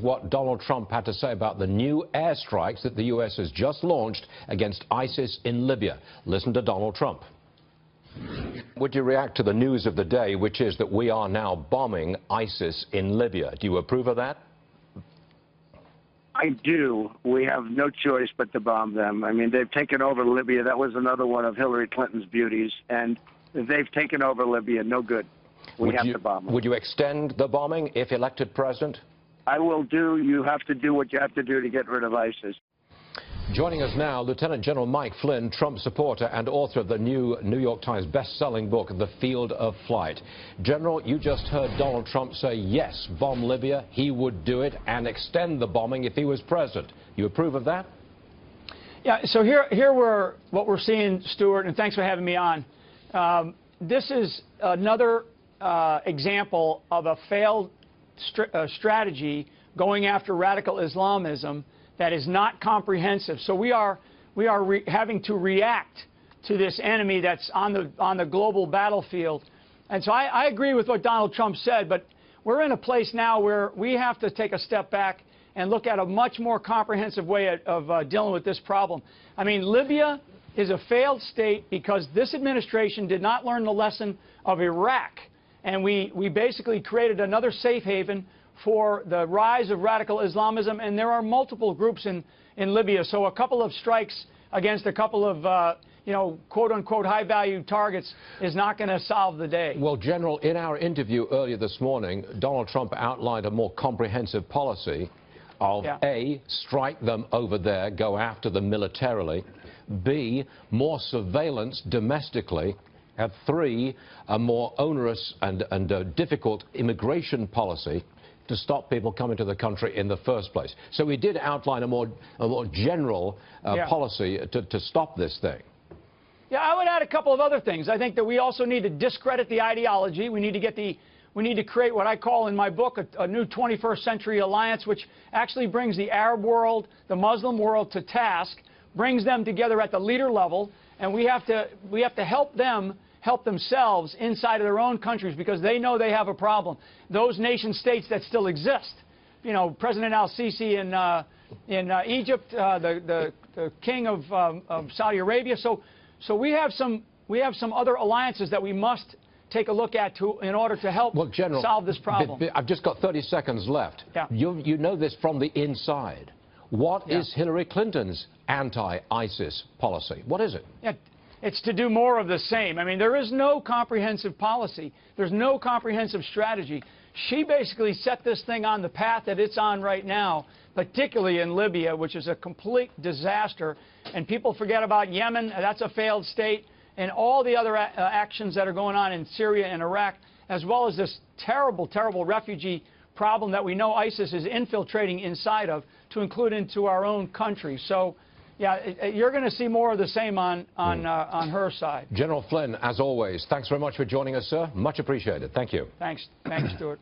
Here's what Donald Trump had to say about the new airstrikes that the U.S. has just launched against ISIS in Libya. Listen to Donald Trump. Would you react to the news of the day, which is that we are now bombing ISIS in Libya? Do you approve of that? I do. We have no choice but to bomb them. I mean, they've taken over Libya. That was another one of Hillary Clinton's beauties. And they've taken over Libya. No good. We have to bomb them. Would you extend the bombing if elected president? I will do. You have to do what you have to do to get rid of ISIS. Joining us now, Lieutenant General Mike Flynn, Trump supporter and author of the new New York Times best-selling book, The Field of Flight. General, you just heard Donald Trump say yes, bomb Libya, he would do it, and extend the bombing if he was president. You approve of that? Yeah, so what we're seeing, Stuart, and thanks for having me on. This is another example of a failed strategy going after radical Islamism that is not comprehensive. So we are having to react to this enemy that's on the global battlefield. And so I agree with what Donald Trump said, but we're in a place now where we have to take a step back and look at a much more comprehensive way of dealing with this problem. I mean, Libya is a failed state because this administration did not learn the lesson of Iraq. And we basically created another safe haven for the rise of radical Islamism, and there are multiple groups in Libya. So a couple of strikes against a couple of, quote-unquote high-value targets is not going to solve the day. Well, General, in our interview earlier this morning, Donald Trump outlined a more comprehensive policy of A, strike them over there, go after them militarily, B, more surveillance domestically, and 3, a more onerous and difficult immigration policy to stop people coming to the country in the first place. So we did outline a more general policy to stop this thing. Yeah, I would add a couple of other things. I think that we also need to discredit the ideology. We need to create what I call in my book a new 21st century alliance, which actually brings the Arab world, the Muslim world to task, brings them together at the leader level, and we have to help them help themselves inside of their own countries because they know they have a problem. Those nation states that still exist, you know, President al-Sisi in Egypt, the king of Saudi Arabia. So we have some other alliances that we must take a look at in order to help General, solve this problem. I've just got 30 seconds left. Yeah. You know this from the inside. What is Hillary Clinton's anti-ISIS policy? What is it? Yeah. It's to do more of the same. I mean, there is no comprehensive policy. There's no comprehensive strategy. She basically set this thing on the path that it's on right now, particularly in Libya, which is a complete disaster. And people forget about Yemen. That's a failed state. And all the other actions that are going on in Syria and Iraq, as well as this terrible, terrible refugee problem that we know ISIS is infiltrating inside of, to include into our own country. So, yeah, you're going to see more of the same on her side. General Flynn, as always, thanks very much for joining us, sir. Much appreciated. Thank you. Thanks, Stuart.